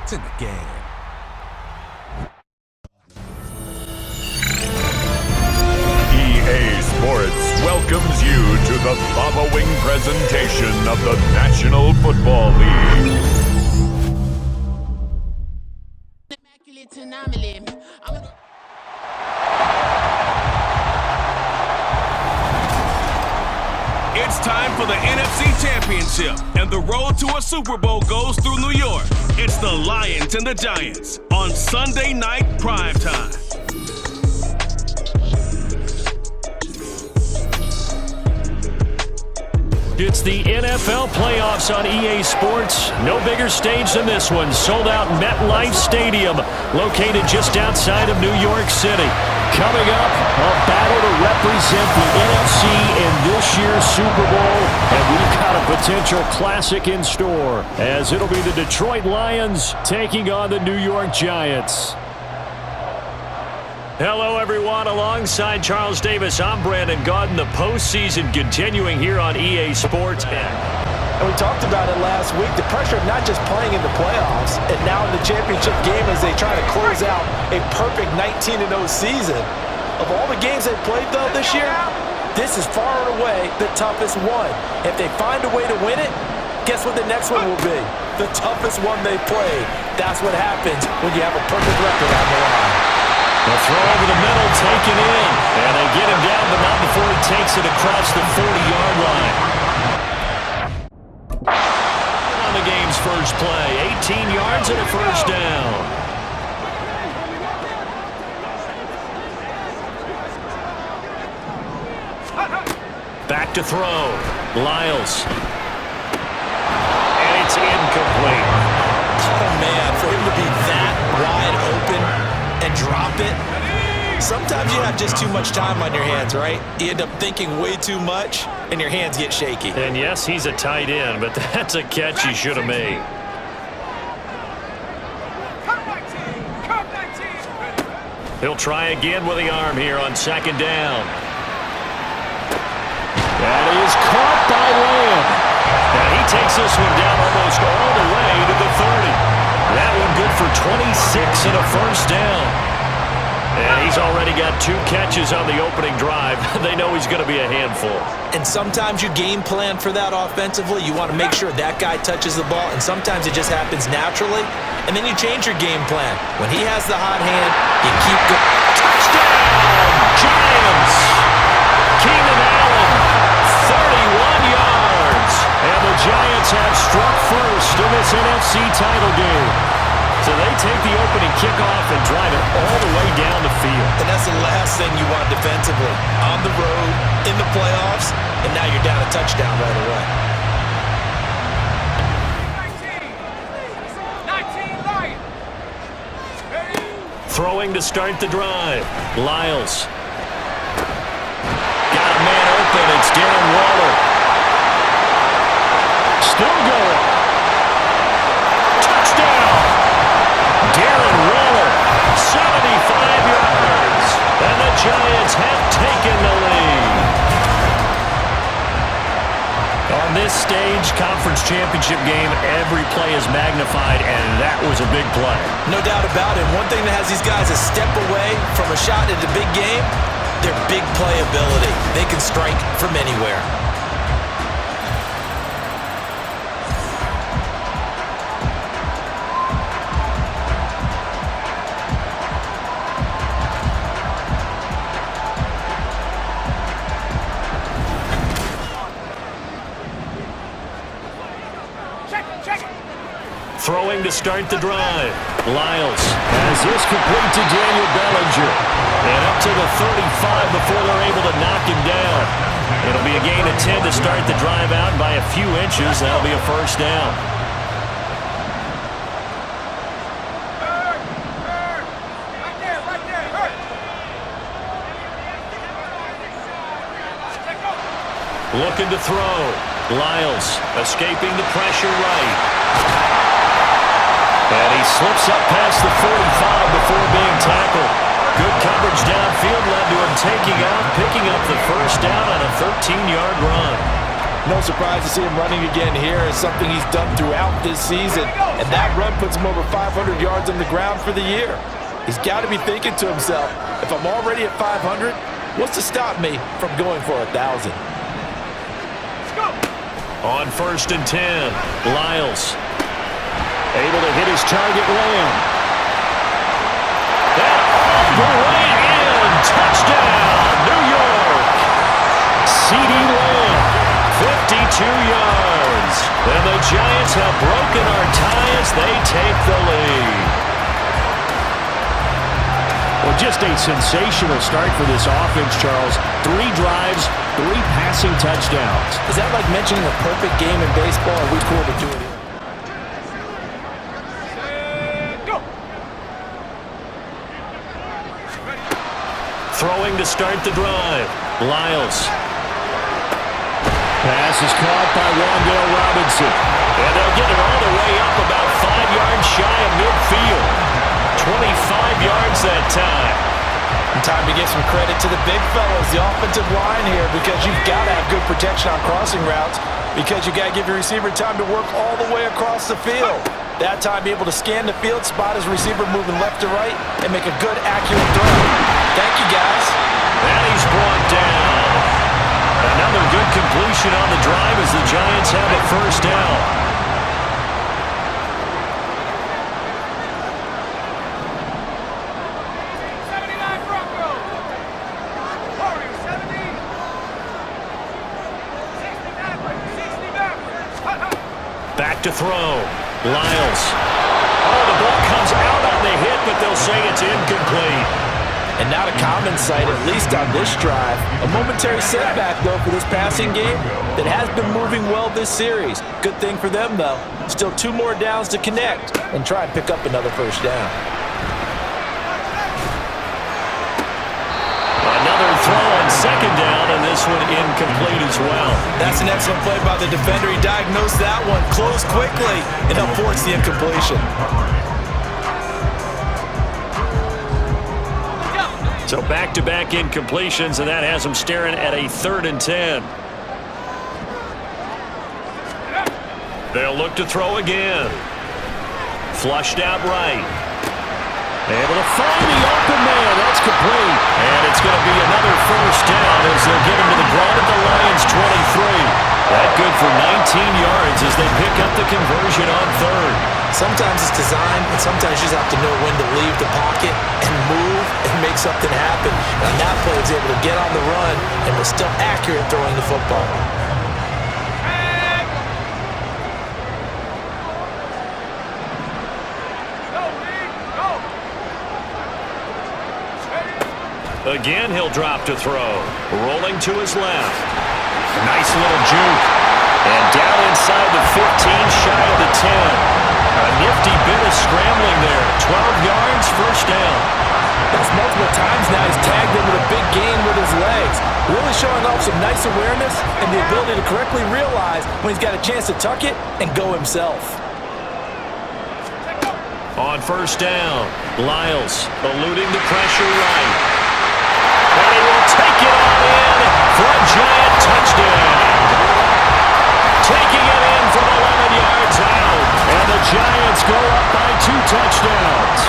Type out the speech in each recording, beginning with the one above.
It's in the game. EA Sports welcomes you to the following presentation of the National Football League. It's time for the NFC Championship, and the road to a Super Bowl goes through New York. It's the Lions and the Giants on Sunday night primetime. It's the NFL playoffs on EA Sports. No bigger stage than this one. Sold out MetLife Stadium, located just outside of New York City. Coming up, a battle to represent the NFC in this year's Super Bowl. And we've got a potential classic in store, as it'll be the Detroit Lions taking on the New York Giants. Hello, everyone. Alongside Charles Davis, I'm Brandon Gaudin. The postseason continuing here on EA Sports. And we talked about it last week, the pressure of not just playing in the playoffs and now in the championship game as they try to close out a perfect 19-0 season. Of all the games they've played, though, this year, this is far and away the toughest one. If they find a way to win it, guess what the next one will be? The toughest one they played. That's what happens when you have a perfect record on the line. The throw over the middle, taken in. And they get him down, but not before he takes it across the 40-yard line. On the game's first play, 18 yards and a first down. Back to throw. Lyles. And it's incomplete. Oh, man, for him to be that wide open and drop it. Sometimes you have just too much time on your hands, right? You end up thinking way too much, and your hands get shaky. And yes, he's a tight end, but that's a catch he should have made. He'll try again with the arm here on second down. That is caught by Lamb. And he takes this one down almost all the way to the 30. That one good for 26 and a first down. And he's already got 2 catches on the opening drive. They know he's going to be a handful. And sometimes you game plan for that offensively. You want to make sure that guy touches the ball, and sometimes it just happens naturally. And then you change your game plan. When he has the hot hand, you keep going. Touchdown, Giants! Keenan Allen, 31 yards. And the Giants have struck first in this NFC title game. So they take the opening kickoff and drive it all the way down the field. And that's the last thing you want defensively. On the road, in the playoffs, and now you're down a touchdown right away. 19 Lions. Throwing to start the drive. Lyles. Got a man open. It's Darren Waller. Still going. Touchdown. Darren Waller, 75 yards. And the Giants have taken the lead. On this stage, conference championship game, every play is magnified, and that was a big play. No doubt about it. One thing that has these guys a step away from a shot at the big game, their big play ability. They can strike from anywhere. Throwing to start the drive. Lyles has this complete to Daniel Bellinger. And up to the 35 before they're able to knock him down. It'll be a gain of 10 to start the drive out by a few inches. That'll be a first down. Looking to throw. Lyles escaping the pressure right. And he slips up past the 45 before being tackled. Good coverage downfield led to him taking off, picking up the first down on a 13-yard run. No surprise to see him running again here. It's something he's done throughout this season. And that run puts him over 500 yards on the ground for the year. He's got to be thinking to himself, if I'm already at 500, what's to stop me from going for 1,000? On 1st and 10, Lyles able to hit his target Lamb. That all the way in. Touchdown, New York. C.D. Lamb, 52 yards. And the Giants have broken our tie as they take the lead. Well, just a sensational start for this offense, Charles. 3 drives, 3 passing touchdowns. Is that like mentioning a perfect game in baseball? Are we cool to do it here? Throwing to start the drive. Lyles. Pass is caught by Wandale Robinson. And they'll get it all the way up about 5 yards shy of midfield. 25 yards that time. And time to give some credit to the big fellas, the offensive line here, because you've got to have good protection on crossing routes, because you got to give your receiver time to work all the way across the field. That time, be able to scan the field, spot his receiver moving left to right, and make a good, accurate throw. Thank you, guys. And he's brought down. Another good completion on the drive as the Giants have a first down. Back to throw. Lyles. Oh, the ball comes out on the hit, but they'll say it's incomplete. And not a common sight, at least on this drive. A momentary setback, though, for this passing game that has been moving well this series. Good thing for them, though. Still 2 more downs to connect and try and pick up another first down. Another throw on 2nd down, and this one incomplete as well. That's an excellent play by the defender. He diagnosed that one, closed quickly, and helped force the incompletion. So back-to-back incompletions, and that has them staring at a 3rd and 10. They'll look to throw again. Flushed out right. Able to find the open man. That's complete. And it's going to be another first down as they'll get him to the ground at the Lions' 23. That good for 19 yards as they pick up the conversion on 3rd. Sometimes it's design, and sometimes you just have to know when to leave the pocket and move and make something happen. And on that play, he was able to get on the run and was still accurate throwing the football. Again, he'll drop to throw. Rolling to his left. Nice little juke. And down inside the 15, shy of the 10. A nifty bit of scrambling there. 12 yards, first down. That's multiple times now. He's tagged him with a big gain with his legs. Really showing off some nice awareness and the ability to correctly realize when he's got a chance to tuck it and go himself. On first down, Lyles eluding the pressure right. And he will take it on in for a Giant touchdown. Taking it in from 11 yards out. And the Giants go up by 2 touchdowns.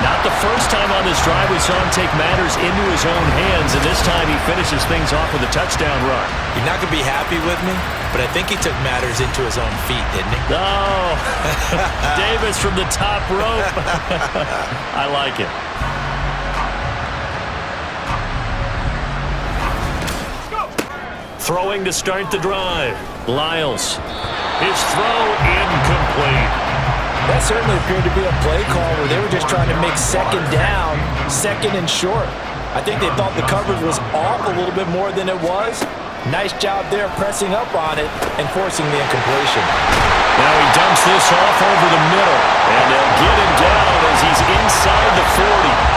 Not the first time on this drive we saw him take matters into his own hands, and this time he finishes things off with a touchdown run. You're not going to be happy with me, but I think he took matters into his own feet, didn't he? Oh, Davis from the top rope. I like it. Throwing to start the drive. Lyles. His throw incomplete. That certainly appeared to be a play call where they were just trying to make 2nd down, 2nd and short. I think they thought the coverage was off a little bit more than it was. Nice job there pressing up on it and forcing the incompletion. Now he dumps this off over the middle, and they'll get him down as he's inside the 40.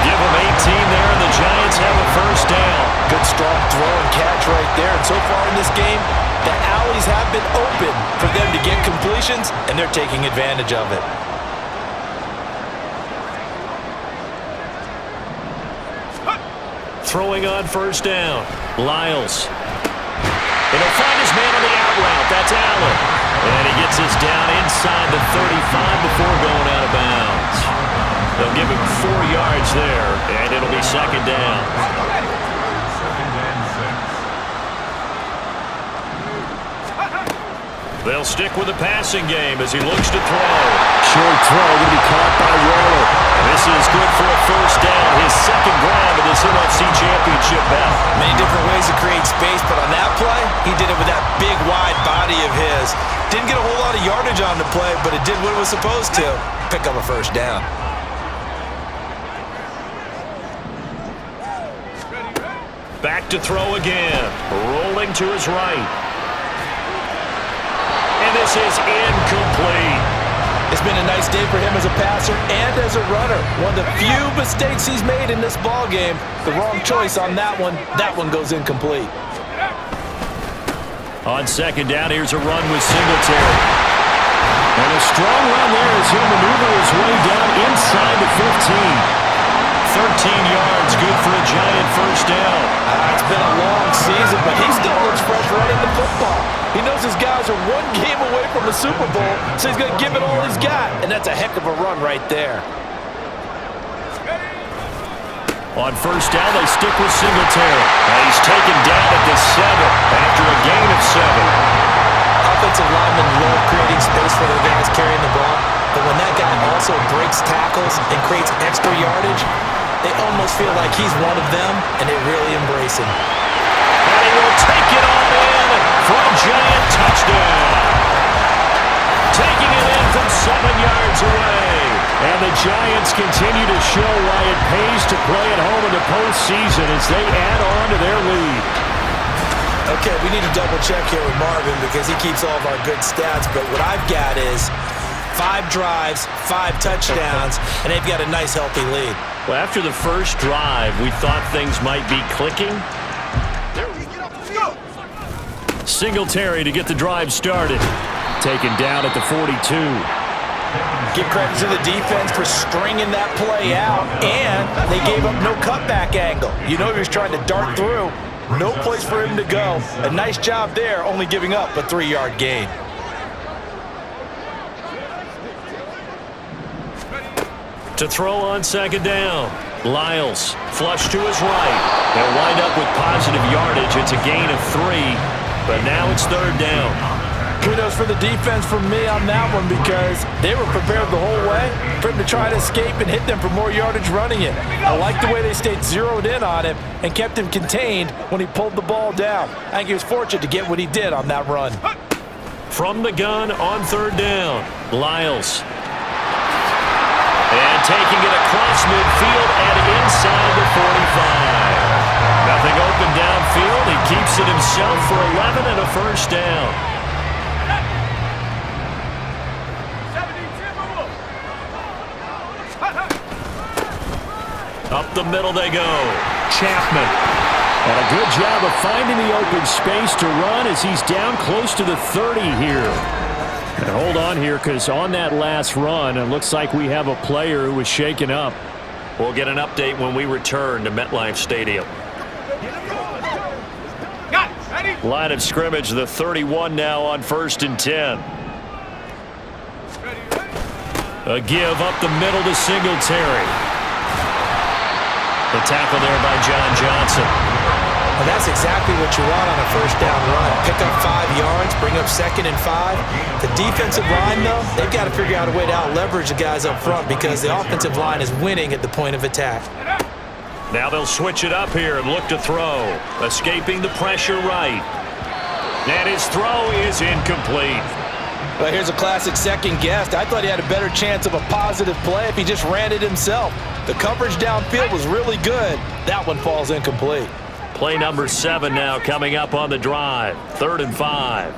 Give him 18 there, and the Giants have a first down. Good strong throw and catch right there. And so far in this game, the alleys have been open for them to get completions, and they're taking advantage of it. throwing on first down. Lyles. And he'll find his man on the out route. That's Allen. And he gets us down inside the 35 before going out of bounds. They'll give him 4 yards there, and it'll be second down. They'll stick with the passing game as he looks to throw. Short throw going to be caught by Waller. This is good for a first down, his second grab of this NFC Championship bout. Many different ways to create space, but on that play, he did it with that big, wide body of his. Didn't get a whole lot of yardage on the play, but it did what it was supposed to. Pick up a first down. Back to throw again. Rolling to his right. And this is incomplete. It's been a nice day for him as a passer and as a runner. One of the few mistakes he's made in this ball game. The wrong choice on that one. That one goes incomplete. On second down, here's a run with Singletary. And a strong run there as he'll maneuver his way down inside the 15. 13 yards, good for a Giant first down. It's been a long season, but he still looks fresh running the football. He knows his guys are one game away from the Super Bowl, so he's going to give it all he's got. And that's a heck of a run right there. On first down, they stick with Singletary. And he's taken down at the 7 after a gain of 7. Offensive linemen love creating space for their guys carrying the ball, but when that guy also breaks tackles and creates extra yardage, they almost feel like he's one of them, and they really embrace him. And he will take it on in for a Giant touchdown. Taking it in from 7 yards away. And the Giants continue to show why it pays to play at home in the postseason as they add on to their lead. Okay, we need to double check here with Marvin because he keeps all of our good stats, but what I've got is 5 drives, 5 touchdowns, and they've got a nice, healthy lead. Well, after the first drive, we thought things might be clicking. Singletary to get the drive started. Taken down at the 42. Give credit to the defense for stringing that play out, and they gave up no cutback angle. You know he was trying to dart through. No place for him to go. A nice job there, only giving up a 3-yard gain. To throw on second down. Lyles, flush to his right. They'll wind up with positive yardage. It's a gain of 3, but now it's third down. Kudos for the defense from me on that one because they were prepared the whole way for him to try to escape and hit them for more yardage running it. I like the way they stayed zeroed in on him and kept him contained when he pulled the ball down. I think he was fortunate to get what he did on that run. From the gun on third down, Lyles. And taking it across midfield and inside the 45. Nothing open downfield. He keeps it himself for 11 and a first down. Up the middle they go. Chapman. And a good job of finding the open space to run as he's down close to the 30 here. And hold on here because on that last run, it looks like we have a player who was shaken up. We'll get an update when we return to MetLife Stadium. Line of scrimmage, the 31 now on 1st and 10. A give up the middle to Singletary. The tackle there by John Johnson. And that's exactly what you want on a first down run. Pick up 5 yards, bring up 2nd and 5. The defensive line, though, they've got to figure out a way to out-leverage the guys up front because the offensive line is winning at the point of attack. Now they'll switch it up here and look to throw. Escaping the pressure right. And his throw is incomplete. Well, here's a classic second guess. I thought he had a better chance of a positive play if he just ran it himself. The coverage downfield was really good. That one falls incomplete. Play number 7 now coming up on the drive. 3rd and 5.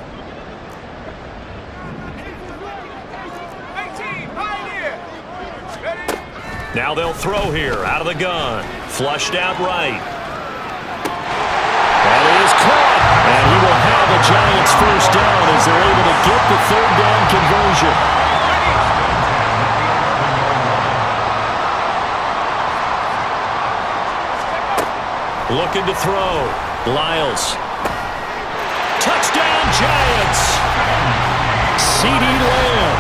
Now they'll throw here out of the gun. Flushed out right. That is caught. And he will have the Giants first down as they're able to get the 3rd down conversion. Looking to throw. Lyles. Touchdown, Giants. CeeDee Lamb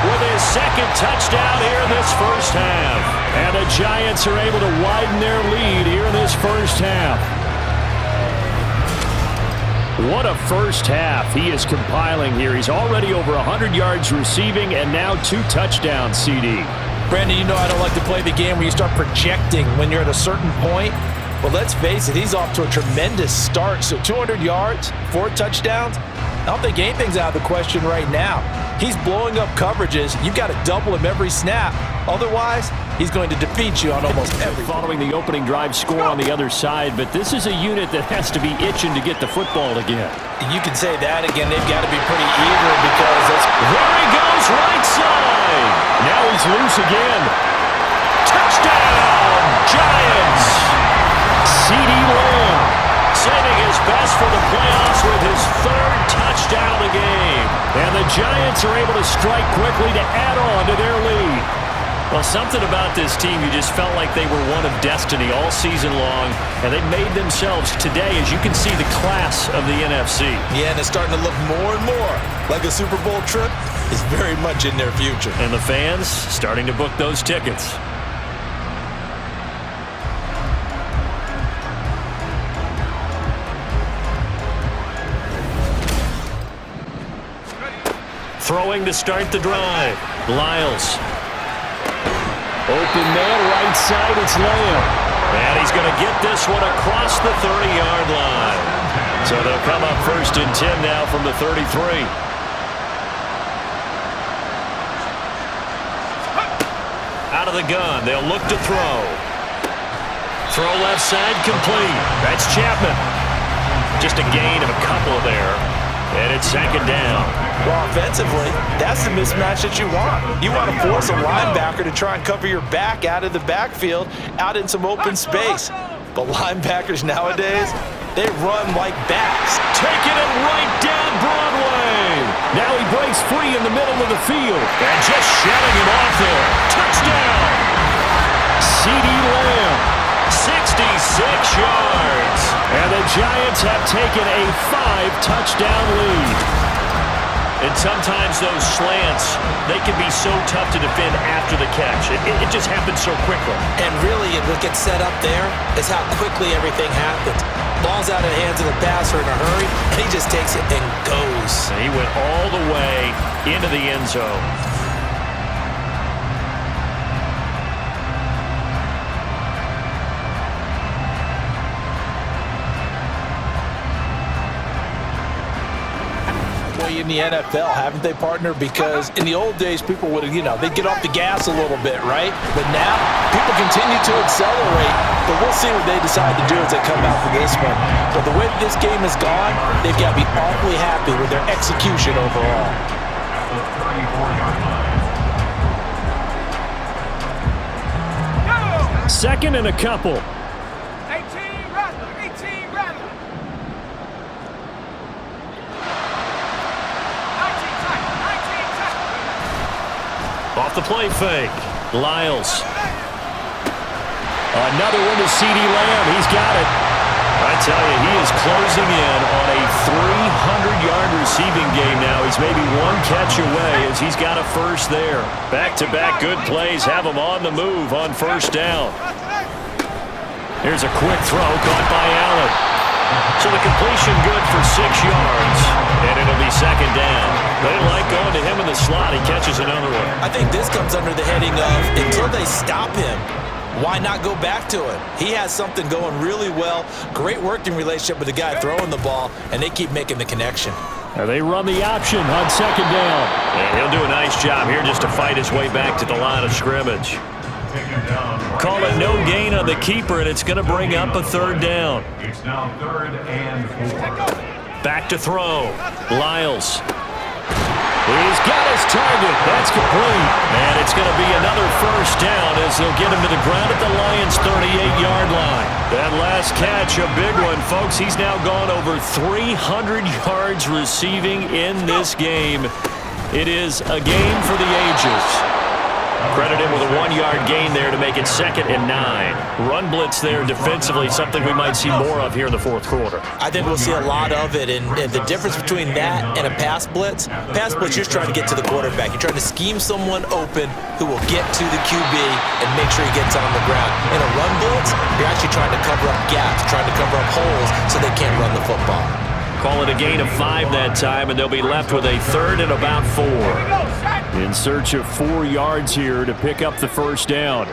with his second touchdown here in this first half. And the Giants are able to widen their lead here in this first half. What a first half he is compiling here. He's already over 100 yards receiving and now 2 touchdowns, CD. Brandon, you know I don't like to play the game where you start projecting when you're at a certain point. But let's face it, he's off to a tremendous start. So 200 yards, 4 touchdowns. I don't think anything's out of the question right now. He's blowing up coverages. You've got to double him every snap. Otherwise, he's going to defeat you on almost every. Following the opening drive score on the other side, but this is a unit that has to be itching to get the football again. You can say that again. They've got to be pretty eager because that's... There he goes, right side. Now he's loose again. Touchdown, Giants. CeeDee Lamb saving his best for the playoffs with his 3rd touchdown of the game. And the Giants are able to strike quickly to add on to their lead. Well, something about this team, you just felt like they were one of destiny all season long, and they made themselves today, as you can see, the class of the NFC. Yeah, and it's starting to look more and more like a Super Bowl trip is very much in their future. And the fans starting to book those tickets. Throwing to start the drive. Lyles. Open man, right side, it's Lamb. And he's going to get this one across the 30-yard line. So they'll come up 1st and 10 now from the 33. Out of the gun, they'll look to throw. Throw left side, complete. That's Chapman. Just a gain of a couple there. And it's 2nd down. Well, offensively, that's the mismatch that you want. You want to force a linebacker to try and cover your back out of the backfield, out in some open space. But linebackers nowadays, they run like backs. Taking it right down Broadway. Now he breaks free in the middle of the field. And just shutting him off there. Touchdown. CeeDee Lamb, 66 yards. And the Giants have taken a 5-touchdown lead. And sometimes those slants, they can be so tough to defend after the catch. It just happens so quickly. And really, what gets set up there is how quickly everything happens. Ball's out of the hands of the passer in a hurry, and he just takes it and goes. And he went all the way into the end zone. In the NFL, haven't they, partner? Because in the old days, people would, they'd get off the gas a little bit, right? But now, people continue to accelerate, but we'll see what they decide to do as they come out for this one. But the way that this game has gone, they've got to be awfully happy with their execution overall. 2nd and a couple. Off the play fake. Lyles. Another one to CeeDee Lamb. He's got it. I tell you, he is closing in on a 300-yard receiving game now. He's maybe 1 catch away as he's got a first there. Back-to-back good plays have him on the move on 1st down. Here's a quick throw caught by Allen. So the completion good for 6 yards, and it'll be 2nd down. They like going to him in the slot. He catches another one. I think this comes under the heading of until they stop him, why not go back to it? He has something going really well. Great working relationship with the guy throwing the ball, and they keep making the connection. And they run the option on 2nd down. And he'll do a nice job here just to fight his way back to the line of scrimmage. Call it no gain on the keeper, and it's going to bring up a 3rd down. It's now 3rd and 4. Back to throw. Lyles. He's got his target. That's complete. And it's going to be another 1st down as they'll get him to the ground at the Lions' 38-yard line. That last catch, a big one, folks. He's now gone over 300 yards receiving in this game. It is a game for the ages. Credit him with a 1-yard gain there to make it 2nd and 9. Run blitz there defensively, something we might see more of here in the fourth quarter. I think we'll see a lot of it, and the difference between that and a pass blitz, you're just trying to get to the quarterback. You're trying to scheme someone open who will get to the QB and make sure he gets on the ground. In a run blitz, you're actually trying to cover up gaps, trying to cover up holes so they can't run the football. Call it a gain of 5 that time, and they'll be left with a 3rd and about 4. In search of 4 yards here to pick up the first down.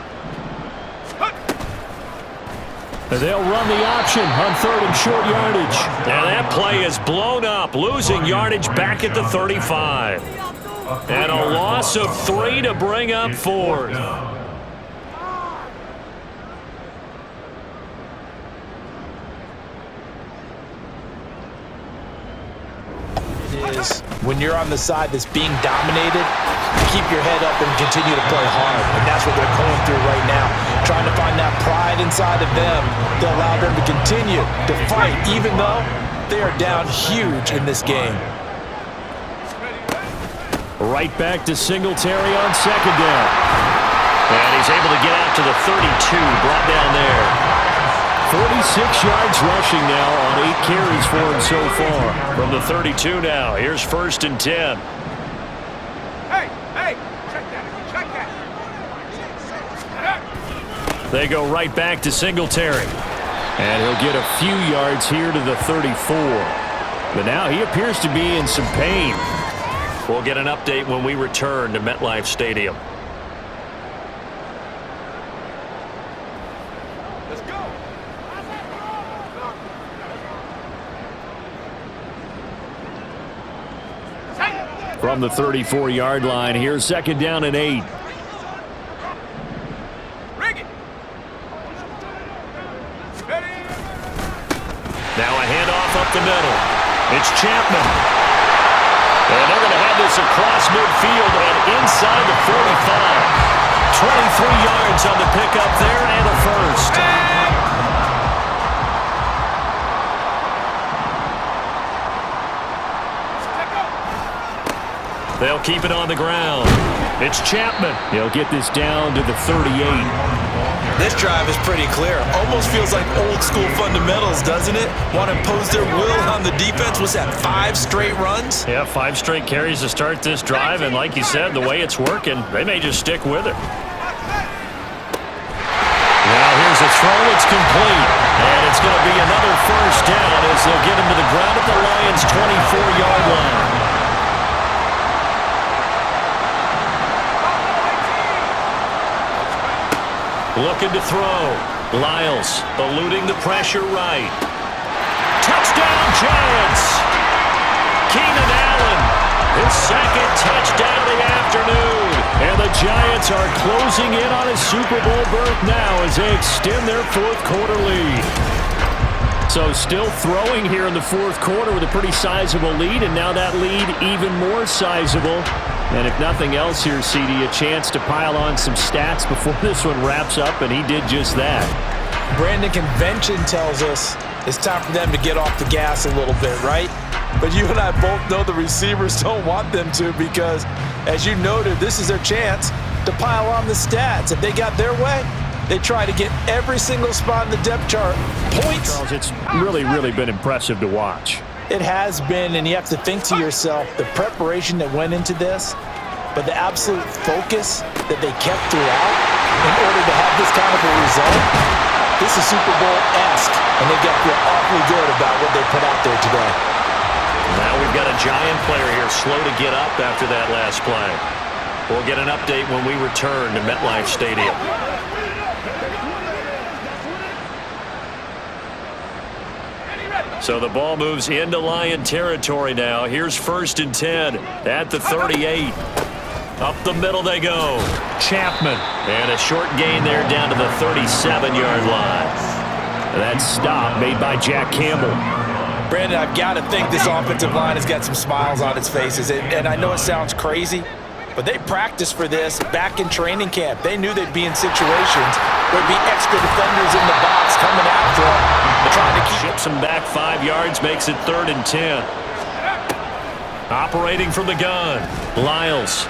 They'll run the option on 3rd and short yardage. Now that play is blown up, losing yardage back at the 35. And a loss of 3 to bring up 4th. Is when you're on the side that's being dominated, keep your head up and continue to play hard. And that's what they're going through right now. Trying to find that pride inside of them to allow them to continue to fight, even though they are down huge in this game. Right back to Singletary on 2nd down. And he's able to get out to the 32, brought down there. 46 yards rushing now on 8 carries for him so far. From the 32 now, here's 1st and 10. Hey, check that. They go right back to Singletary. And he'll get a few yards here to the 34. But now he appears to be in some pain. We'll get an update when we return to MetLife Stadium. Let's go. From the 34-yard line, here's 2nd down and 8. Now a handoff up the middle. It's Chapman. And they're going to have this across midfield and inside the 45. 23 yards on the pickup there and a first. They'll keep it on the ground. It's Chapman. He'll get this down to the 38. This drive is pretty clear. Almost feels like old school fundamentals, doesn't it? Want to impose their will on the defense. Was that 5 straight runs? Yeah, 5 straight carries to start this drive, and like you said, the way it's working, they may just stick with it. Now here's a throw. It's complete. And it's going to be another first down as they'll get him to the ground at the Lions' 24-yard line. Looking to throw. Lyles eluding the pressure right. Touchdown, Giants! Keenan Allen, his 2nd touchdown of the afternoon. And the Giants are closing in on a Super Bowl berth now as they extend their 4th quarter lead. So still throwing here in the 4th quarter with a pretty sizable lead, and now that lead even more sizable. And if nothing else here, CD, a chance to pile on some stats before this one wraps up, and he did just that. Brandon, convention tells us it's time for them to get off the gas a little bit, right? But you and I both know the receivers don't want them to because, as you noted, this is their chance to pile on the stats. If they got their way, they try to get every single spot in the depth chart. Points. Charles, it's really been impressive to watch. It has been, and you have to think to yourself, the preparation that went into this, but the absolute focus that they kept throughout in order to have this kind of a result. This is Super Bowl-esque, and they got to feel awfully good about what they put out there today. Now we've got a Giant player here slow to get up after that last play. We'll get an update when we return to MetLife Stadium. So the ball moves into Lion territory now. Here's 1st and 10 at the 38. Up the middle they go. Chapman. And a short gain there down to the 37-yard line. That stop made by Jack Campbell. Brandon, I've got to think this offensive line has got some smiles on its faces. And I know it sounds crazy, but they practiced for this back in training camp. They knew they'd be in situations where there'd be extra defenders in the box coming after them. Trying to keep Ships him back 5 yards, makes it 3rd and 10. Operating from the gun, Lyles.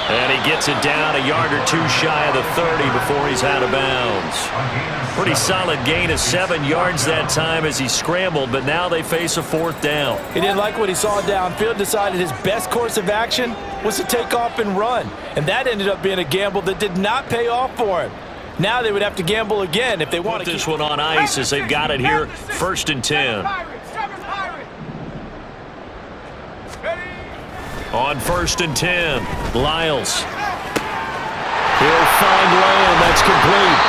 And he gets it down a yard or two shy of the 30 before he's out of bounds. Pretty solid gain of 7 yards that time as he scrambled, but now they face a 4th down. He didn't like what he saw downfield, decided his best course of action was to take off and run. And that ended up being a gamble that did not pay off for him. Now they would have to gamble again if they want to put this one on ice as they've got it here, 1st and 10. On 1st and 10, Lyles. He'll find Lamb. That's complete.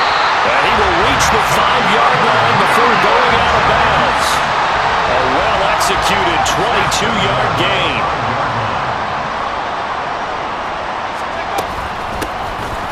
And he will reach the 5-yard line before going out of bounds. A well-executed 22-yard gain.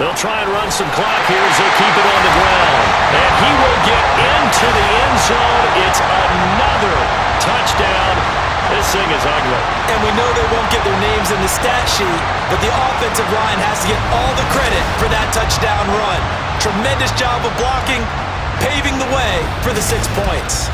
They'll try and run some clock here as they keep it on the ground. And he will get into the end zone. It's another touchdown. This thing is ugly. And we know they won't get their names in the stat sheet, but the offensive line has to get all the credit for that touchdown run. Tremendous job of blocking, paving the way for the 6 points.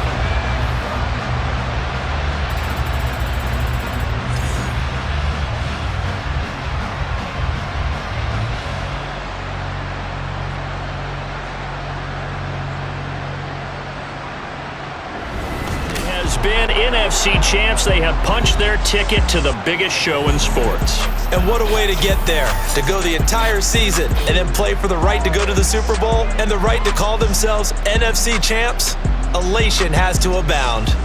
Been NFC champs. They have punched their ticket to the biggest show in sports. And what a way to get there, to go the entire season and then play for the right to go to the Super Bowl and the right to call themselves NFC champs. Elation has to abound.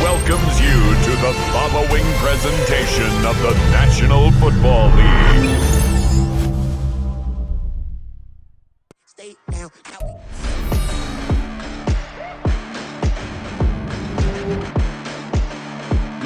Welcomes you to the following presentation of the National Football League. Stay down.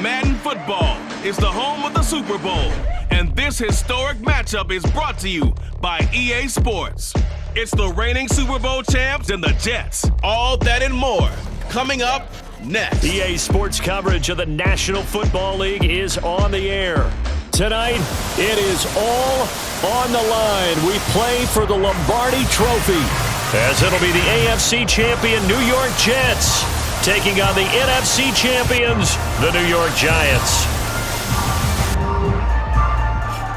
Madden football is the home of the Super Bowl, and this historic matchup is brought to you by EA Sports. It's the reigning Super Bowl champs and the Jets. All that and more coming up next. EA Sports coverage of the National Football League is on the air. Tonight, it is all on the line. We play for the Lombardi Trophy, as it'll be the AFC champion New York Jets taking on the NFC champions, the New York Giants.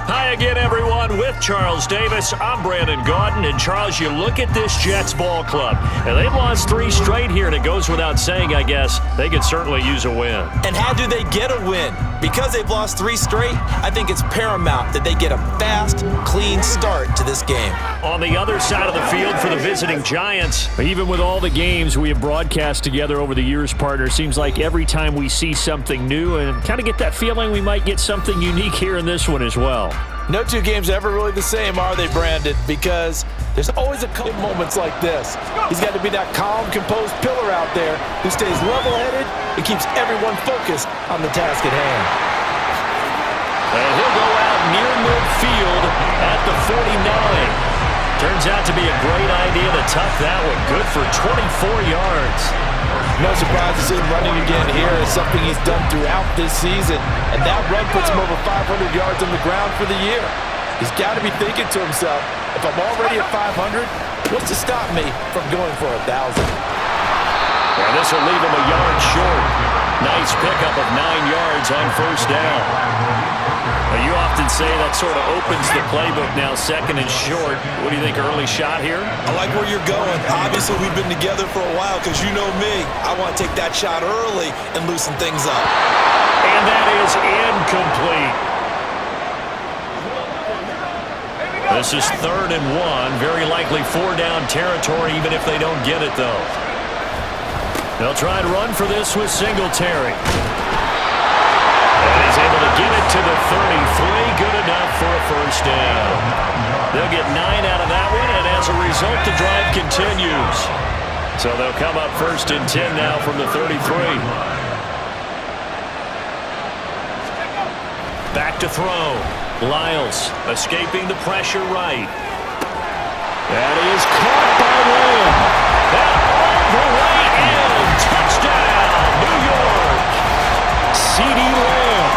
Hi again, everyone. With Charles Davis, I'm Brandon Gaudin. And Charles, you look at this Jets ball club, and they've lost 3 straight here, and it goes without saying, I guess, they could certainly use a win. And how do they get a win? Because they've lost 3 straight, I think it's paramount that they get a fast, clean start to this game. On the other side of the field for the visiting Giants, even with all the games we have broadcast together over the years, partner, seems like every time we see something new and kind of get that feeling we might get something unique here in this one as well. No 2 games are ever really the same, are they, Brandon? Because there's always a couple moments like this. He's got to be that calm, composed pillar out there who stays level-headed and keeps everyone focused on the task at hand. And he'll go out near midfield at the 49. Turns out to be a great idea to tuck that one. Good for 24 yards. No surprise to see him running again here. It's something he's done throughout this season. And that run puts him over 500 yards on the ground for the year. He's got to be thinking to himself, if I'm already at 500, what's to stop me from going for 1,000? And this will leave him a yard short. Nice pickup of 9 yards on first down. Now, you often say that sort of opens the playbook now, 2nd and short. What do you think, early shot here? I like where you're going. Obviously, we've been together for a while because you know me. I want to take that shot early and loosen things up. And that is incomplete. This is 3rd and 1. Very likely 4-down territory, even if they don't get it, though. They'll try and run for this with Singletary. And he's able to get it to the 33. Good enough for a first down. They'll get 9 out of that one, and as a result, the drive continues. So they'll come up 1st and 10 now from the 33. Back to throw. Lyles escaping the pressure right. That is caught by Lamb. And all the way in. Touchdown, New York. C.D. Lamb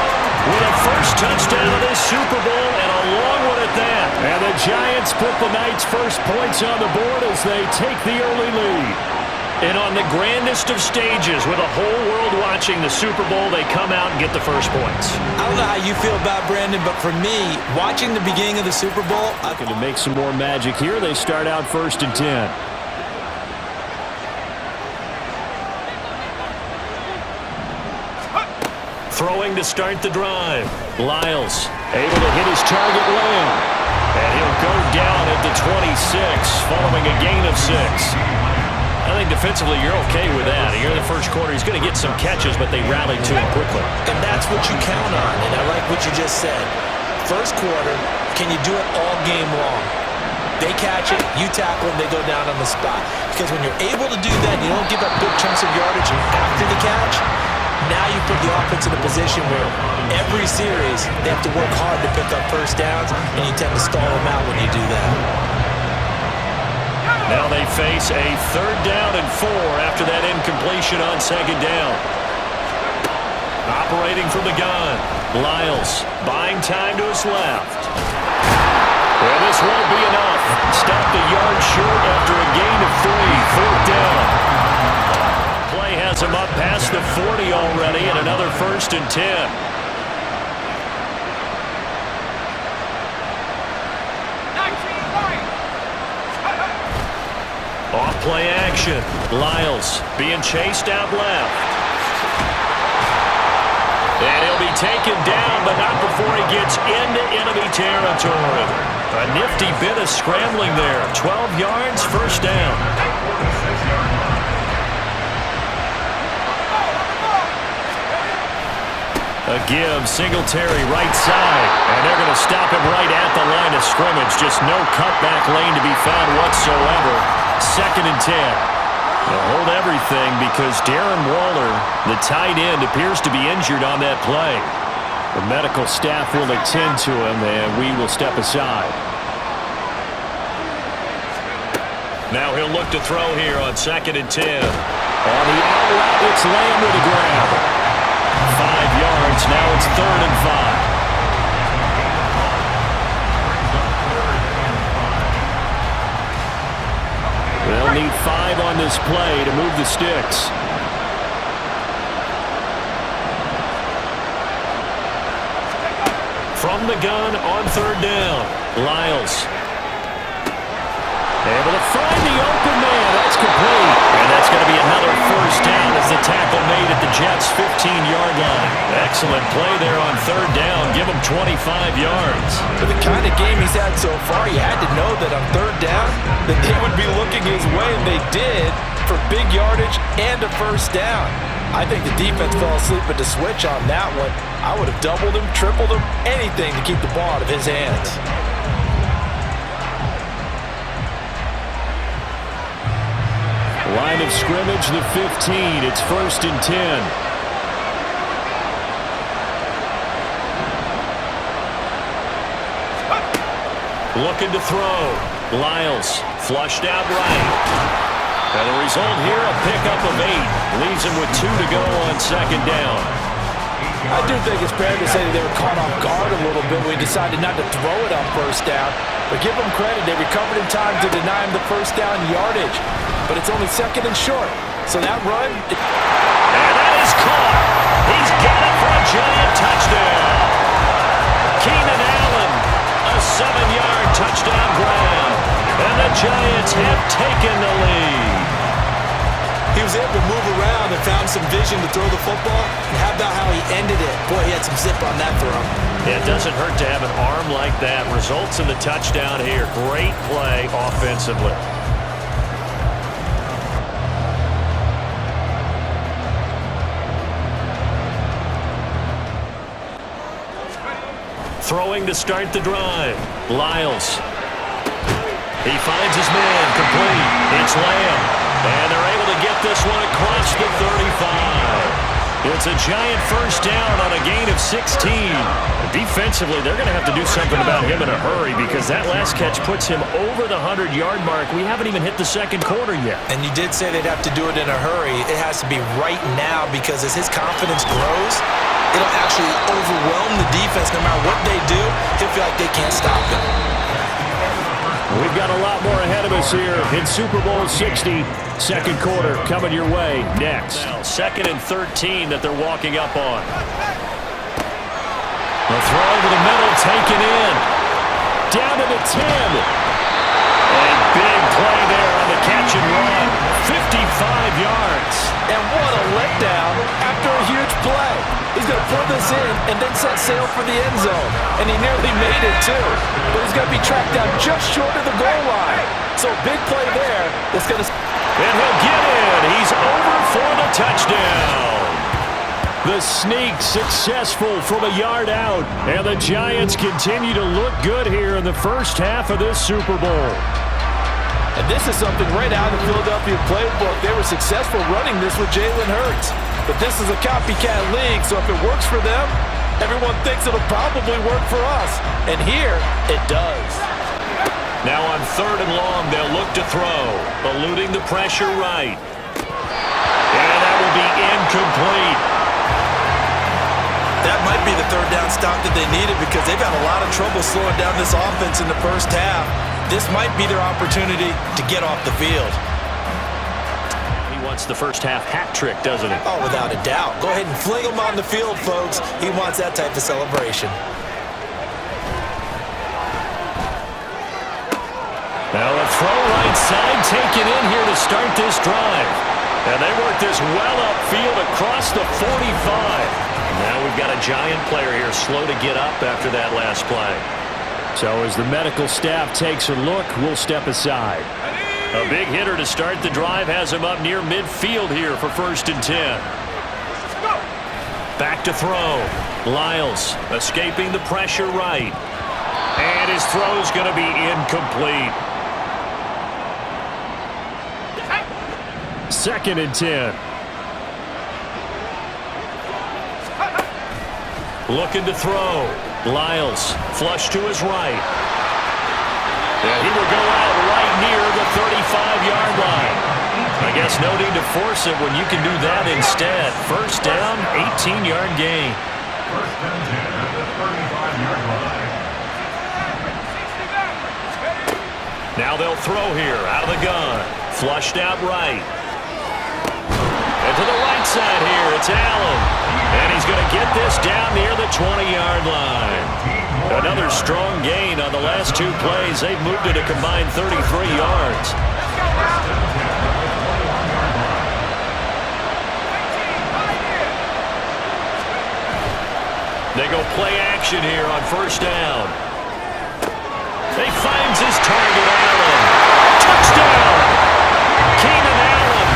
with a first touchdown of this Super Bowl, and a long one at that. And the Giants put the Knights' first points on the board as they take the early lead. And on the grandest of stages, with a whole world watching the Super Bowl, they come out and get the first points. I don't know how you feel about Brandon, but for me, watching the beginning of the Super Bowl, Looking to make some more magic here. They start out 1st and 10. Throwing to start the drive. Lyles able to hit his target Lamb. And he'll go down at the 26 following a gain of 6. I think defensively you're okay with that. Here in the first quarter, he's going to get some catches, but they rallied to him quickly. and that's what you count on, and I like what you just said. First quarter, can you do it all game long? They catch it, you tackle them, they go down on the spot. Because when you're able to do that, you don't give up big chunks of yardage after the catch. Now you put the offense in a position where every series they have to work hard to pick up first downs, and you tend to stall them out when you do that. Now they face a 3rd down and 4 after that incompletion on 2nd down. Operating from the gun, Lyles buying time to his left. Well, this won't be enough. Stopped a yard short after a gain of 3. 4th down. Play has him up past the 40 already, and another 1st and 10. Off-play action. Lyles being chased out left. And he'll be taken down, but not before he gets into enemy territory. A nifty bit of scrambling there. 12 yards, 1st down. A give, Singletary right side. And they're going to stop him right at the line of scrimmage. Just no cutback lane to be found whatsoever. 2nd and 10. They'll hold everything because Darren Waller, the tight end, appears to be injured on that play. The medical staff will attend to him, and we will step aside. Now he'll look to throw here on 2nd and 10. On the out route, it's Lamb with a grab. 5 yards, now it's 3rd and 5. They'll need 5 on this play to move the sticks. From the gun on 3rd down, Lyles. Able to find the open man. That's complete. And that's going to be another 1st down as the tackle made at the Jets' 15-yard line. Excellent play there on 3rd down. Give him 25 yards. For the kind of game he's had so far, you had to know that on 3rd down that they would be looking his way, and they did for big yardage and a 1st down. I think the defense fell asleep at the switch on that one. I would have doubled him, tripled him, anything to keep the ball out of his hands. Line of scrimmage, the 15. It's 1st and 10. Looking to throw. Lyles flushed out right. And the result here, a pickup of 8. Leaves him with 2 to go on 2nd down. I do think it's fair to say that they were caught off guard a little bit when we decided not to throw it on 1st down. But give them credit, they recovered in time to deny him the 1st down yardage. But it's only 2nd and short. So that run... And that is caught. He's got it for a giant touchdown. Keenan Allen, a 7-yard touchdown grab. And the Giants have taken the lead. He was able to move around and found some vision to throw the football. And how about how he ended it? Boy, he had some zip on that throw. It doesn't hurt to have an arm like that. Results in the touchdown here. Great play offensively. Throwing to start the drive. Lyles. He finds his man, complete. It's Lamb. And they're able to get this one across the 35. It's a giant first down on a gain of 16. Defensively, they're going to have to do something about him in a hurry because that last catch puts him over the 100-yard mark. We haven't even hit the second quarter yet. And you did say they'd have to do it in a hurry. It has to be right now because as his confidence grows, it'll actually overwhelm the defense. No matter what they do, he'll feel like they can't stop him. We've got a lot more ahead of us here in Super Bowl 60. Second quarter coming your way next. Now, 2nd and 13 that they're walking up on. The throw over the middle, taken in. Down to the 10. And big play there on the catch and run. 55 yards. And what a letdown after a huge play. He's going to pull this in and then set sail for the end zone. And he nearly made it, too. But he's going to be tracked down just short of the goal line. So big play there that's going to... And he'll get in. He's over for the touchdown. The sneak successful from a yard out. And the Giants continue to look good here in the first half of this Super Bowl. And this is something right out of the Philadelphia playbook. They were successful running this with Jalen Hurts. But this is a copycat league, so if it works for them, everyone thinks it'll probably work for us. And here, it does. Now on 3rd and long, they'll look to throw. Eluding the pressure right. And that will be incomplete. That might be the third down stop that they needed because they've had a lot of trouble slowing down this offense in the first half. This might be their opportunity to get off the field. He wants the first half hat trick, doesn't he? Oh, without a doubt. Go ahead and fling him on the field, folks. He wants that type of celebration. Now a throw right side taken in here to start this drive. And they work this well upfield across the 45. Now we've got a giant player here slow to get up after that last play. So as the medical staff takes a look, we'll step aside. A big hitter to start the drive has him up near midfield here for 1st and 10. Back to throw. Lyles escaping the pressure right. And his throw's going to be incomplete. 2nd and 10. Looking to throw. Lyles, flush to his right. And he will go out right near the 35-yard line. I guess no need to force it when you can do that instead. First down, 18-yard gain. First and 10 at the 35-yard line. Now they'll throw here out of the gun. Flushed out right. And to the right side here, it's Allen. And he's going to get this down near the 20-yard line. Another strong gain on the last 2 plays. They've moved it a combined 33 yards. They go play action here on 1st down. He finds his target, Allen. Touchdown! Keenan Allen,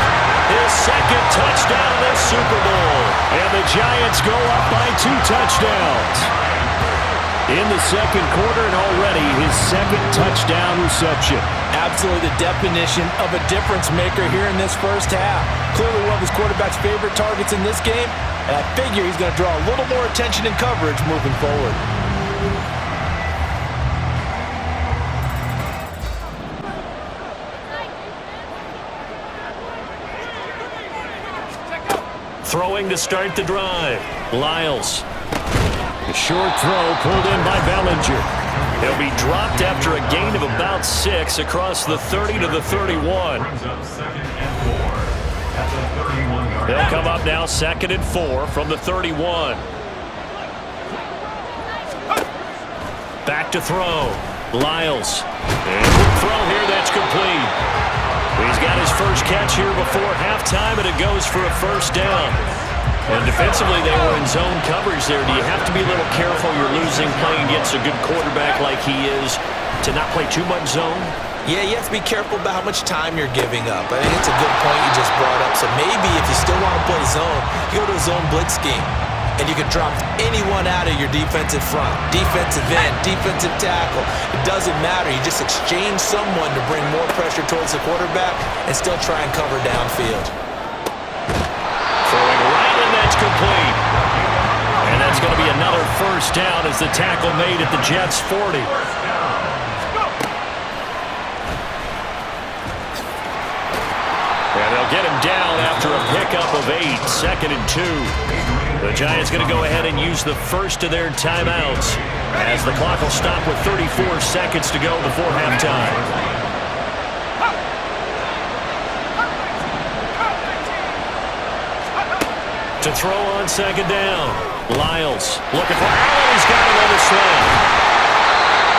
his 2nd touchdown of this Super Bowl. And the Giants go up by 2 touchdowns. In the second quarter and already his 2nd touchdown reception. Absolutely the definition of a difference maker here in this first half. Clearly one of his quarterback's favorite targets in this game, and I figure he's going to draw a little more attention and coverage moving forward. Throwing to start the drive. Lyles. A short throw pulled in by Bellinger. He'll be dropped after a gain of about 6 across the 30 to the 31. They'll come up now 2nd and 4 from the 31. Back to throw. Lyles. And quick throw here that's complete. He's got his first catch here before halftime, and it goes for a first down. And defensively, they were in zone coverage there. Do you have to be a little careful? You're losing playing against a good quarterback like he is to not play too much zone? Yeah, you have to be careful about how much time you're giving up. I think it's a good point you just brought up. So maybe if you still want to play zone, you go to a zone blitz scheme. And you can drop anyone out of your defensive front, defensive end, defensive tackle. It doesn't matter. You just exchange someone to bring more pressure towards the quarterback and still try and cover downfield. Throwing right, and that's complete. And that's going to be another first down as the tackle made at the Jets' 40. And they'll get him down after a pickup of 8, 2nd and 2. The Giants going to go ahead and use the first of their timeouts as the clock will stop with 34 seconds to go before halftime. To throw on 2nd down. Lyles looking for Allen. He's got it on the slam.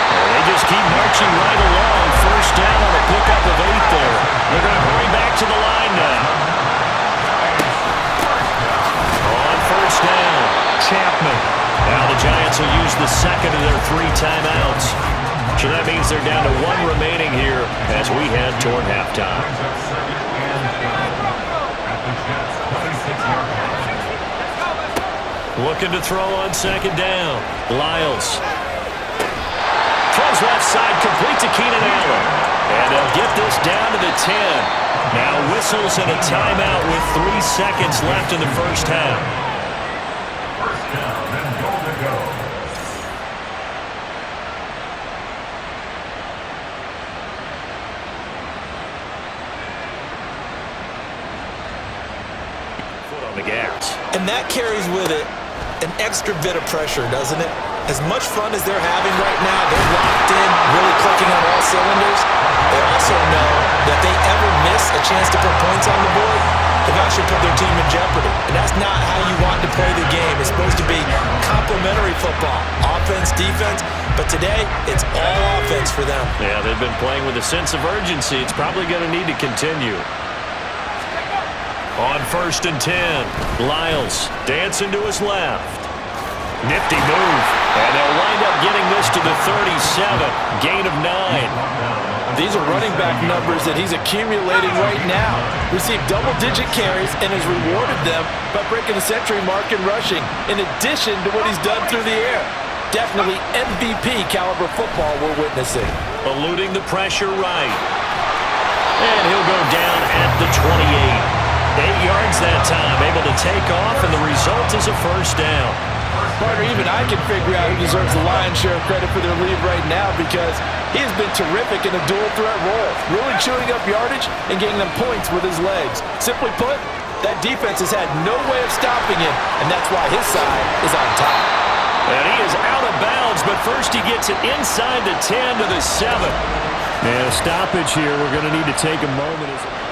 And they just keep marching right along. First down on a pickup of 8 there. They're going to hurry back to the line now. First down, Chapman. Now the Giants will use the second of their 3 timeouts. So that means they're down to 1 remaining here as we head toward halftime. Looking to throw on 2nd down. Lyles. Throws left side, complete to Keenan Allen. And they'll get this down to the 10. Now whistles and a timeout with 3 seconds left in the first half. Foot on the gas. And that carries with it an extra bit of pressure, doesn't it? As much fun as they're having right now, they're locked in, really clicking on all cylinders. They also know that if they ever miss a chance to put points on the board, they've actually put their team in jeopardy. And that's not how you want to play the game. It's supposed to be complementary football, offense, defense. But today, it's all offense for them. Yeah, they've been playing with a sense of urgency. It's probably going to need to continue. On 1st and 10, Lyles dancing to his left. Nifty move. And they'll wind up getting this to the 37. Gain of 9. These are running back numbers that he's accumulating right now. Received double-digit carries and has rewarded them by breaking the century mark in rushing, in addition to what he's done through the air. Definitely MVP caliber football we're witnessing. Eluding the pressure right. And he'll go down at the 28. 8 yards that time, able to take off, and the result is a first down. Partner, even I can figure out who deserves the lion's share of credit for their lead right now because he has been terrific in a dual threat role, really chewing up yardage and getting them points with his legs. Simply put, that defense has had no way of stopping him, and that's why his side is on top. And he is out of bounds, but first he gets it inside the 10 to the 7. And a stoppage here. We're going to need to take a moment.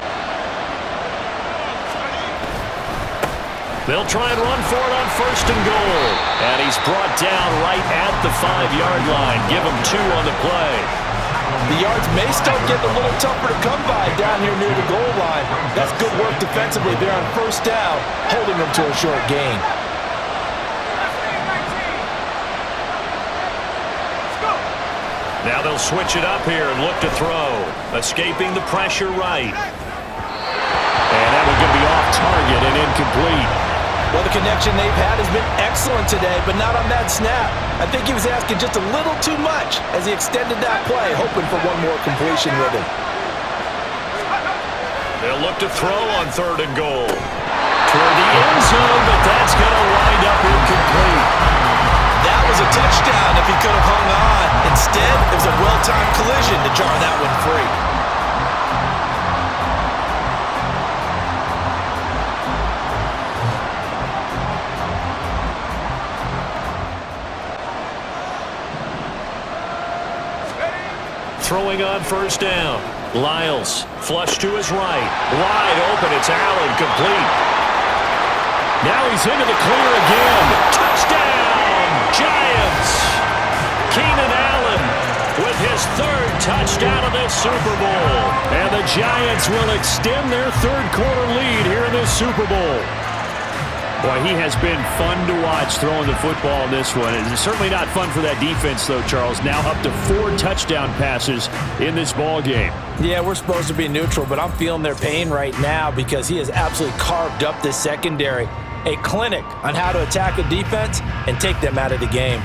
They'll try and run for it on 1st and goal. And he's brought down right at the 5-yard line. Give him 2 on the play. The yards may start getting a little tougher to come by down here near the goal line. That's good work defensively there on 1st down, holding them to a short gain. Now they'll switch it up here and look to throw. Escaping the pressure right. And that one's going to be off target and incomplete. Well, the connection they've had has been excellent today, but not on that snap. I think he was asking just a little too much as he extended that play, hoping for one more completion with him. They'll look to throw on 3rd and goal. Toward the end zone, but that's going to wind up incomplete. That was a touchdown if he could have hung on. Instead, it was a well-timed collision to jar that one free. Throwing on 1st down. Lyles, flush to his right. Wide open, it's Allen, complete. Now he's into the clear again. Touchdown, Giants! Keenan Allen with his 3rd touchdown of this Super Bowl. And the Giants will extend their 3rd quarter lead here in this Super Bowl. Boy, he has been fun to watch throwing the football in this one. It's certainly not fun for that defense, though, Charles. Now up to 4 touchdown passes in this ball game. Yeah, we're supposed to be neutral, but I'm feeling their pain right now because he has absolutely carved up this secondary. A clinic on how to attack a defense and take them out of the game.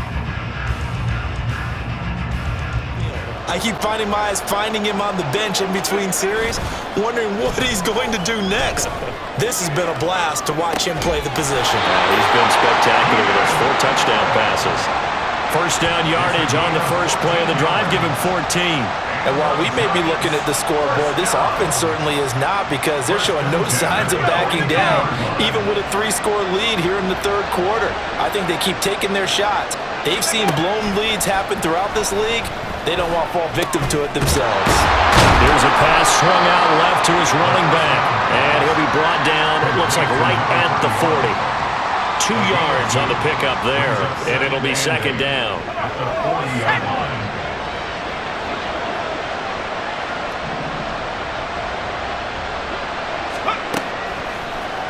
I keep finding him on the bench in between series, wondering what he's going to do next. This has been a blast to watch him play the position. He's been spectacular with those 4 touchdown passes. First down yardage on the first play of the drive, give him 14. And while we may be looking at the scoreboard, this offense certainly is not, because they're showing no signs of backing down, even with a 3-score lead here in the third quarter. I think they keep taking their shots. They've seen blown leads happen throughout this league. They don't want to fall victim to it themselves. Here's a pass swung out left to his running back. And he'll be brought down, it looks like right at the 40. 2 yards on the pickup there, and it'll be second down.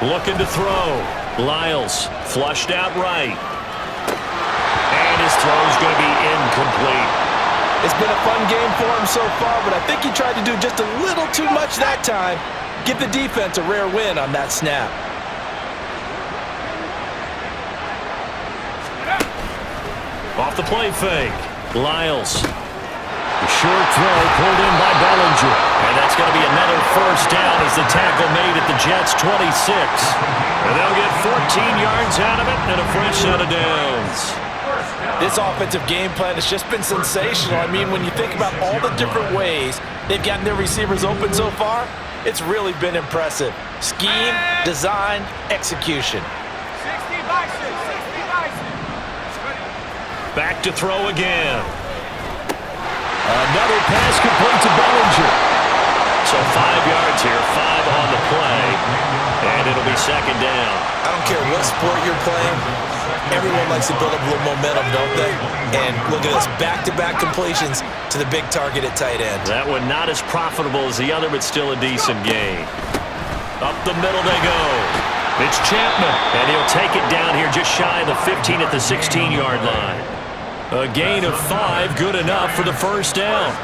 Looking to throw. Lyles flushed out right. And his throw's going to be incomplete. It's been a fun game for him so far, but I think he tried to do just a little too much that time. Give the defense a rare win on that snap. Off the play fake. Lyles. The short throw pulled in by Bellinger. And that's going to be another first down as the tackle made at the Jets' 26. And they'll get 14 yards out of it and a fresh set of downs. This offensive game plan has just been sensational. I mean, when you think about all the different ways they've gotten their receivers open so far, it's really been impressive. Scheme, design, execution. 60 bison, 60 bison. Back to throw again. Another pass complete to Bellinger. So 5 yards here, 5 on the play, and it'll be second down. I don't care what sport you're playing. Everyone likes to build up a little momentum, don't they? And look at this, back-to-back completions to the big target at tight end. That one not as profitable as the other, but still a decent gain. Up the middle they go. It's Chapman, and he'll take it down here just shy of the 15 at the 16-yard line. A gain of 5, good enough for the first down.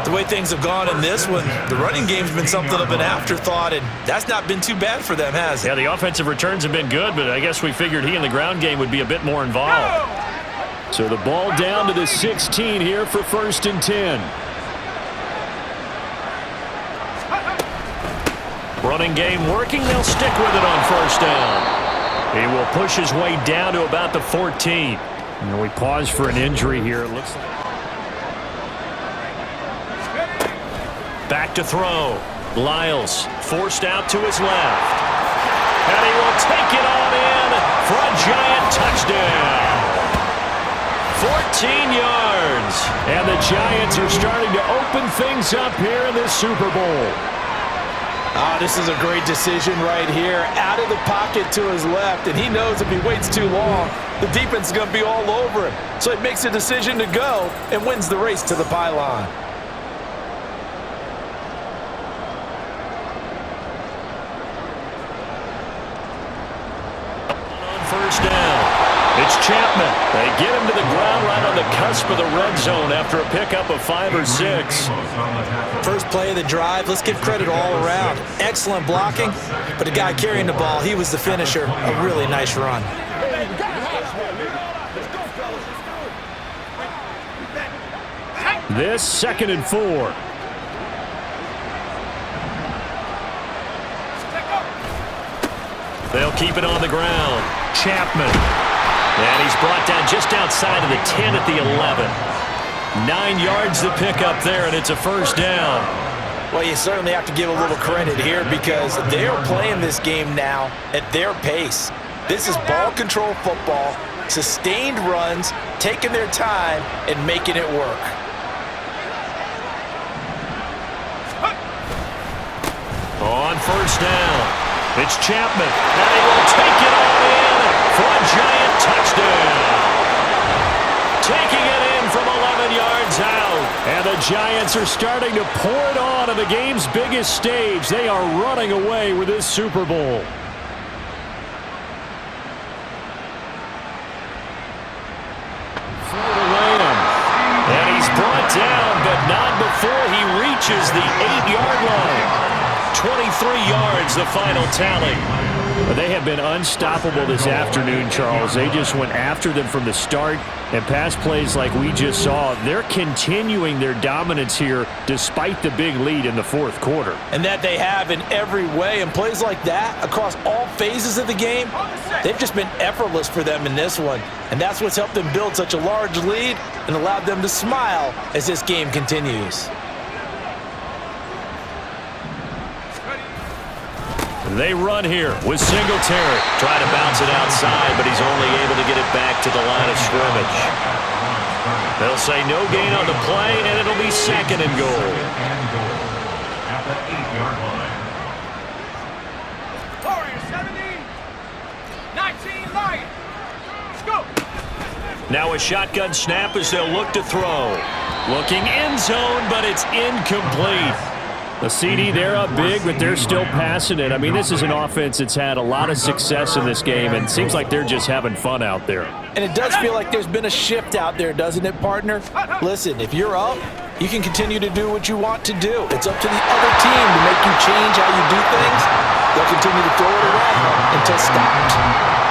The way things have gone in this one, the running game's been something of an afterthought, and that's not been too bad for them, has it? Yeah, the offensive returns have been good, but I guess we figured he in the ground game would be a bit more involved. So the ball down to the 16 here for first and 10. Running game working, they'll stick with it on first down. He will push his way down to about the 14. And we pause for an injury here. It looks like. Back to throw. Lyles forced out to his left. And he will take it on in for a giant touchdown. 14 yards. And the Giants are starting to open things up here in this Super Bowl. This is a great decision right here. Out of the pocket to his left, and he knows if he waits too long, the defense is going to be all over him. So he makes a decision to go and wins the race to the pylon. On first down, it's Chapman. They get him to the ground right on the cusp of the red zone after a pickup of 5 or 6. First play of the drive, let's give credit all around. Excellent blocking, but the guy carrying the ball, he was the finisher. A really nice run. This 2nd and 4. They'll keep it on the ground. Chapman. And he's brought down just outside of the 10 at the 11. 9 yards to pick up there, and it's a first down. Well, you certainly have to give a little credit here because they are playing this game now at their pace. This is ball control football, sustained runs, taking their time, and making it work. On first down, it's Chapman, and he will take it on in for a giant touchdown. Taking it in from 11 yards out, and the Giants are starting to pour it on the game's biggest stage. They are running away with this Super Bowl. gone before he reaches the 8-yard line. 23 yards, the final tally. They have been unstoppable this afternoon, Charles. They just went after them from the start, and pass plays like we just saw, they're continuing their dominance here despite the big lead in the fourth quarter. And that they have in every way, and plays like that across all phases of the game, they've just been effortless for them in this one. And that's what's helped them build such a large lead and allowed them to smile as this game continues. They run here with Singletary. Trying to bounce it outside, but he's only able to get it back to the line of scrimmage. They'll say no gain on the play, and it'll be second and goal. At the 8-yard line. Warriors 70, 19 Lions. Let's go. Now a shotgun snap as they'll look to throw. Looking end zone, but it's incomplete. The CD, they're up big, but they're still passing it. I mean, this is an offense that's had a lot of success in this game, and it seems like they're just having fun out there. And it does feel like there's been a shift out there, doesn't it, partner? Listen, if you're up, you can continue to do what you want to do. It's up to the other team to make you change how you do things. They'll continue to throw it around until stopped.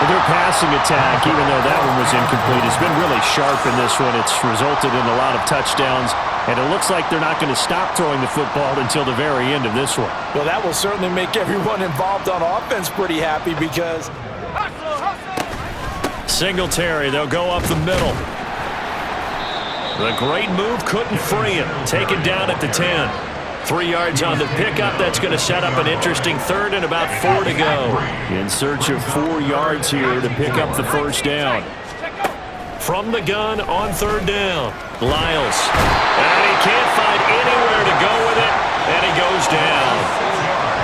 Well, their passing attack, even though that one was incomplete, has been really sharp in this one. It's resulted in a lot of touchdowns. And it looks like they're not going to stop throwing the football until the very end of this one. Well, that will certainly make everyone involved on offense pretty happy because Singletary, they'll go up the middle. The great move couldn't free him. Taken down at the 10. 3 yards on the pickup. That's going to set up an interesting third and about 4 to go. In search of 4 yards here to pick up the first down. From the gun on third down, Lyles. And he can't find anywhere to go with it, and he goes down.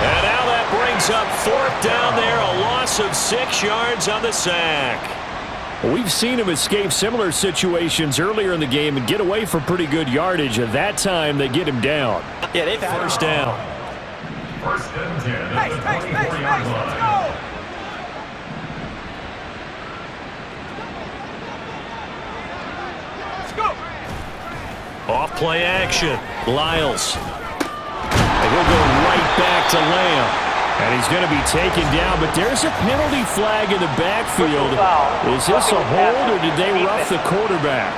And now that brings up fourth down there, a loss of 6 yards on the sack. We've seen him escape similar situations earlier in the game and get away from pretty good yardage. At that time, they get him down. yeah, they've had First down. First and 10 at the 24-yard line. Let's go. Off play action. Lyles. And he'll go right back to Lamb. And he's going to be taken down, but there's a penalty flag in the backfield. Is this a hold, or did they rough the quarterback?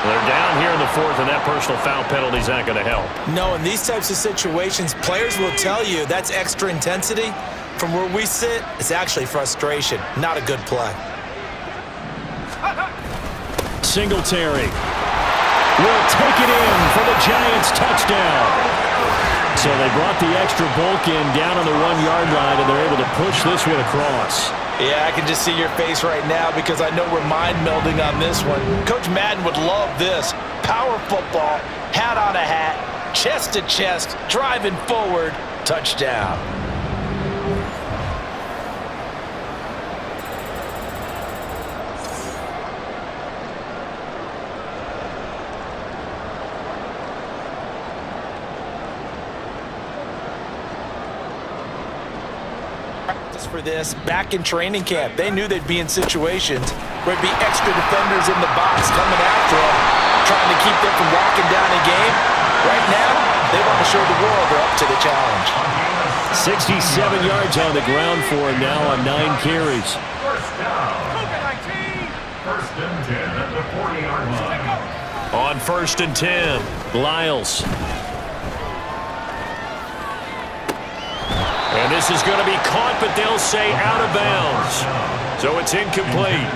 They're down here in the fourth, and that personal foul penalty is not going to help. No, in these types of situations, players will tell you that's extra intensity. From where we sit, it's actually frustration, not a good play. Singletary will take it in for the Giants touchdown. So they brought the extra bulk in down on the 1-yard line, and they're able to push this one across. Yeah, I can just see your face right now because I know we're mind melding on this one. Coach Madden would love this. Power football, hat on a hat, chest to chest, driving forward, touchdown. For this back in training camp, they knew they'd be in situations where it'd be extra defenders in the box coming after them, trying to keep them from locking down a game. Right now, they want to show the world they're up to the challenge. 67 yards on the ground for him now on 9 carries. First down. First and 10 at the 40-yard line. On first and 10, Lyles. And this is going to be caught, but they'll say out of bounds. So it's incomplete.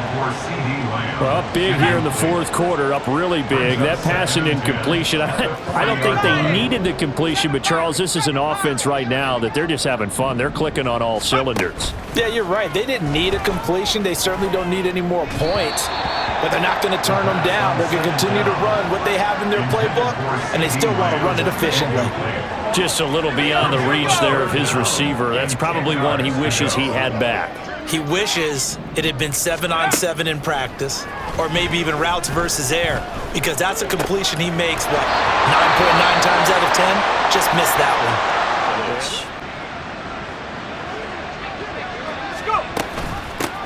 For Up big here in the fourth quarter, up really big. That passing incompletion, I don't think they needed the completion, but Charles, this is an offense right now that they're just having fun. They're clicking on all cylinders. Yeah, you're right. They didn't need a completion. They certainly don't need any more points, but they're not going to turn them down. They're going to continue to run what they have in their playbook, and they still want to run it efficiently. Just a little beyond the reach there of his receiver. That's probably one he wishes he had back. He wishes it had been 7-on-7 in practice, or maybe even routes versus air, because that's a completion he makes, what, 9.9 times out of 10? Just missed that one.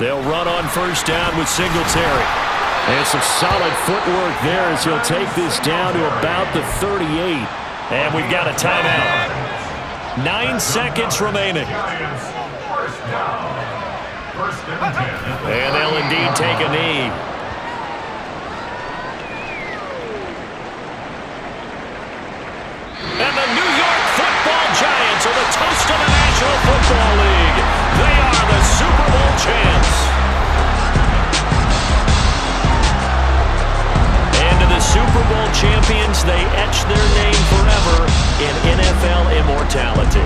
They'll run on first down with Singletary. And some solid footwork there as he'll take this down to about the 38. And we've got a timeout. 9 seconds remaining. And they'll indeed take a knee. And the New York Football Giants are the toast of the National Football League. They are the Super Bowl champs. And to the Super Bowl champions, they etch their name forever in NFL immortality.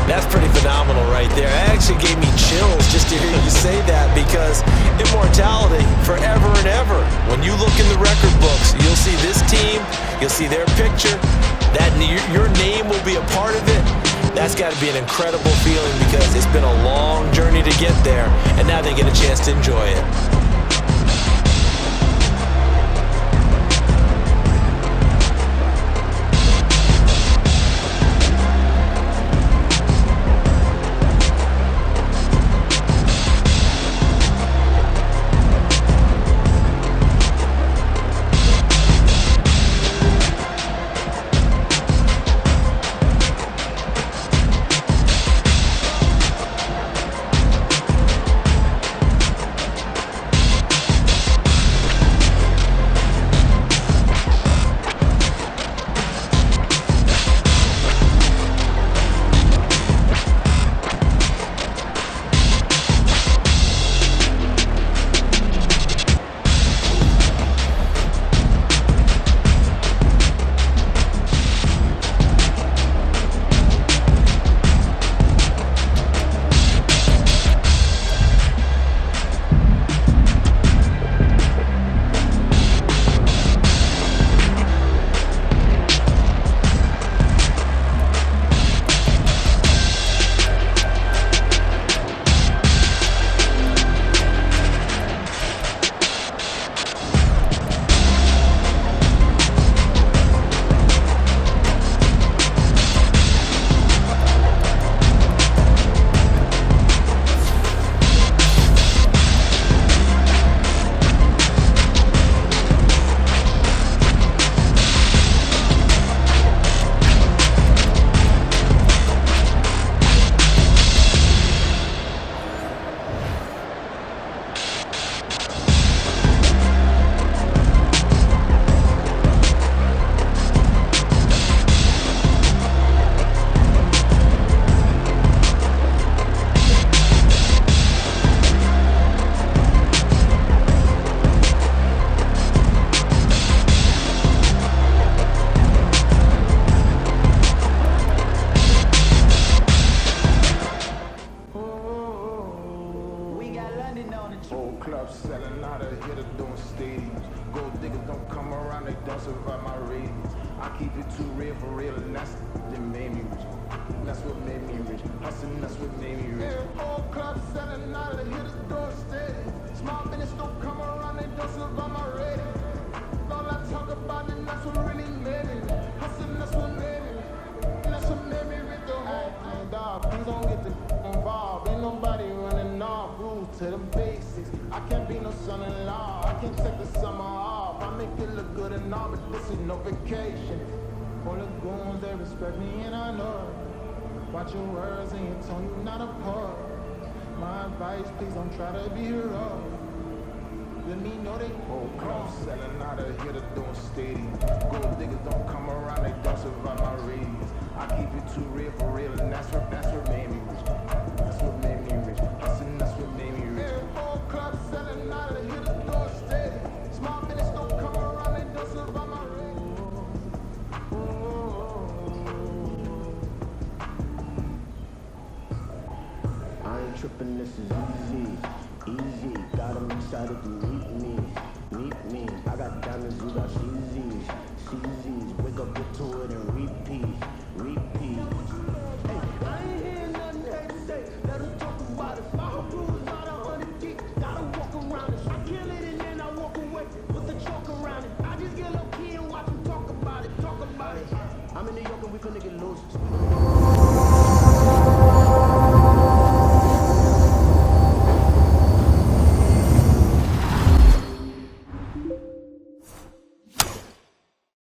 That's pretty phenomenal right there. It actually gave me chills just to hear you say that, because immortality forever and ever. When you look in the record books, you'll see this team, you'll see their picture, that your name will be a part of it. That's got to be an incredible feeling, because it's been a long journey to get there, and now they get a chance to enjoy it. Watch your words and your tone, you're not a part. My advice, please don't try to be rough. Let me know they whole club selling out of here to doing stadiums. Gold diggers don't come around, they don't survive my radius. I keep it too real for real, and that's what made me rich. That's what made me rich. That's what made me rich. Whole club selling out of here to doing stadiums. Small minutes don't come around, they don't survive my radius. Trippin', this is easy, got 'em excited to meet me, I got diamonds, you got CZs, wake up, get to it and repeat. Hey, I ain't hearing nothing they say, let 'em talk about it, my bruise out 100 deep, gotta walk around it, I kill it and then I walk away, with the chalk around it, I just get low key and watch them talk about it, I'm in New York and we finna get loose.